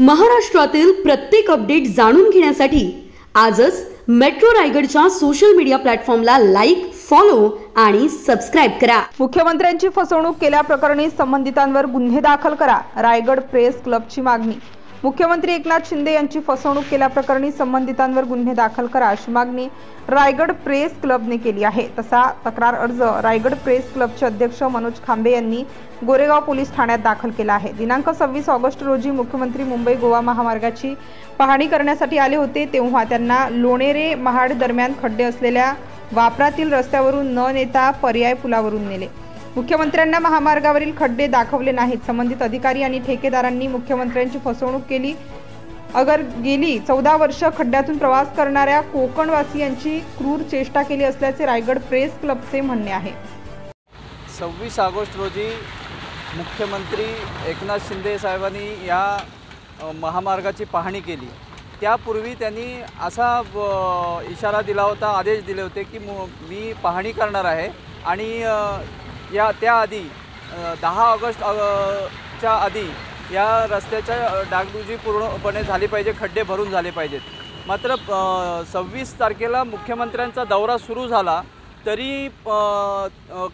महाराष्ट्रातील प्रत्येक अपडेट जाणून घेण्यासाठी आजच मेट्रो रायगडच्या सोशल मीडिया प्लॅटफॉर्मला लाईक, फॉलो आणि सबस्क्राइब करा। मुख्यमंत्र्यांची फसवणूक केल्याप्रकरणी संबंधितांवर गुन्हे दाखल करा, रायगड प्रेस क्लबची मागणी। मुख्यमंत्री एकनाथ शिंदे यांची फसवणूक केल्याप्रकरणी संबंधितांवर गुन्हे दाखल करा अशी मागणी रायगड प्रेस क्लबने केली आहे। तसा तक्रार अर्ज रायगड प्रेस क्लबचे अध्यक्ष मनोज खांबे यांनी गोरेगाव पोलीस ठाण्यात दाखल केला आहे। दिनांक 26 ऑगस्ट रोजी मुख्यमंत्री मुंबई गोवा महामार्गाची पाहणी करण्यासाठी आले होते, तेव्हा त्यांना लोणेरे महाड दरम्यान खड्डे असलेल्या वापरातील रस्त्यावरून न नेता पर्याय पुलावरून नेले। मुख्यमंत्र्यांना महामार्गावरील खड्डे दाखवले नाहीत। संबंधित अधिकारी आणि ठेकेदारांनी मुख्यमंत्र्यांची फसवणूक केली। अगर गेली 14 वर्ष खड्ड्यातून प्रवास करणाऱ्या कोकणवासियांची क्रूर चेष्टा केली असल्याचे रायगड प्रेस क्लबचे म्हणणे आहे। 26 ऑगस्ट रोजी मुख्यमंत्री एकनाथ शिंदे साहेबांनी या महामार्गाची पाहणी केली। त्यापूर्वी त्यांनी असा इशारा दिला होता, आदेश दिले होते की मी पाहणी करणार आहे आणि त्याआधी 10 ऑगस्टच्या आधी या रस्त्याच्या डागडुजी पूर्णपणे झाली पाहिजे, खड्डे भरून झाले पाहिजेत। मात्र 26 तारखेला मुख्यमंत्र्यांचा दौरा सुरू झाला तरी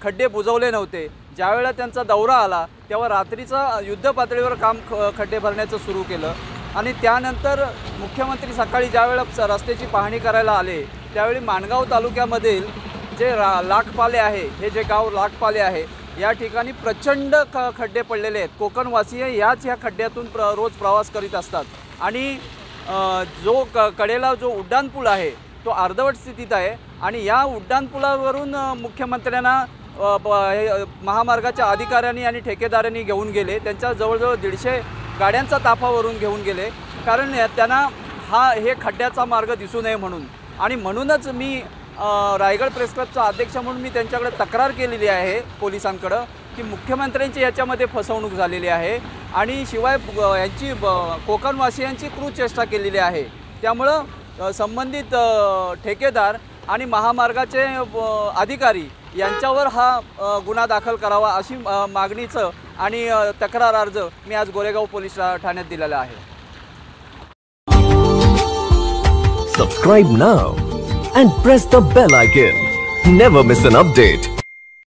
खड्डे बुजवले नव्हते। ज्यावेळेला त्यांचा दौरा आला तेव्हा रात्रीचा युद्ध पातळीवर काम खड्डे भरण्याचं सुरू केलं आणि त्यानंतर मुख्यमंत्री सकाळी ज्यावेळेला रस्त्याची पाहणी करायला आले त्यावेळी माणगाव तालुक्यामधील जे लाखपाले आहे, हे जे गाव लाखपाले आहे या ठिकाणी प्रचंड खड्डे पडलेले आहेत। कोकणवासीय ह्या खड्ड्यातून रोज प्रवास करीत असतात आणि जो कडेला जो उड्डाणपूल आहे तो अर्धवट स्थितीत आहे आणि या उड्डाणपुलावरून मुख्यमंत्र्यांना महामार्गाच्या अधिकाऱ्यांनी आणि ठेकेदारांनी घेऊन गेले। त्यांच्या जवळजवळ 150 गाड्यांचा ताफावरून घेऊन गेले, कारण त्यांना हे खड्ड्याचा मार्ग दिसू नये म्हणून। आणि म्हणूनच मी रायगड प्रेस क्लबचा अध्यक्ष म्हणून मी त्यांच्याकडे तक्रार केलेली आहे पोलिसांकडे की मुख्यमंत्र्यांची याच्यामध्ये फसवणूक झालेली आहे आणि शिवाय यांची कोकणवासियांची क्रूर चेष्टा केलेली आहे। त्यामुळं संबंधित ठेकेदार आणि महामार्गाचे अधिकारी यांच्यावर हा गुन्हा दाखल करावा अशी मागणीचं आणि तक्रार अर्ज मी आज गोरेगाव पोलीस ठाण्यात दिलेला आहे। Subscribe now and press the bell icon. Never miss an update.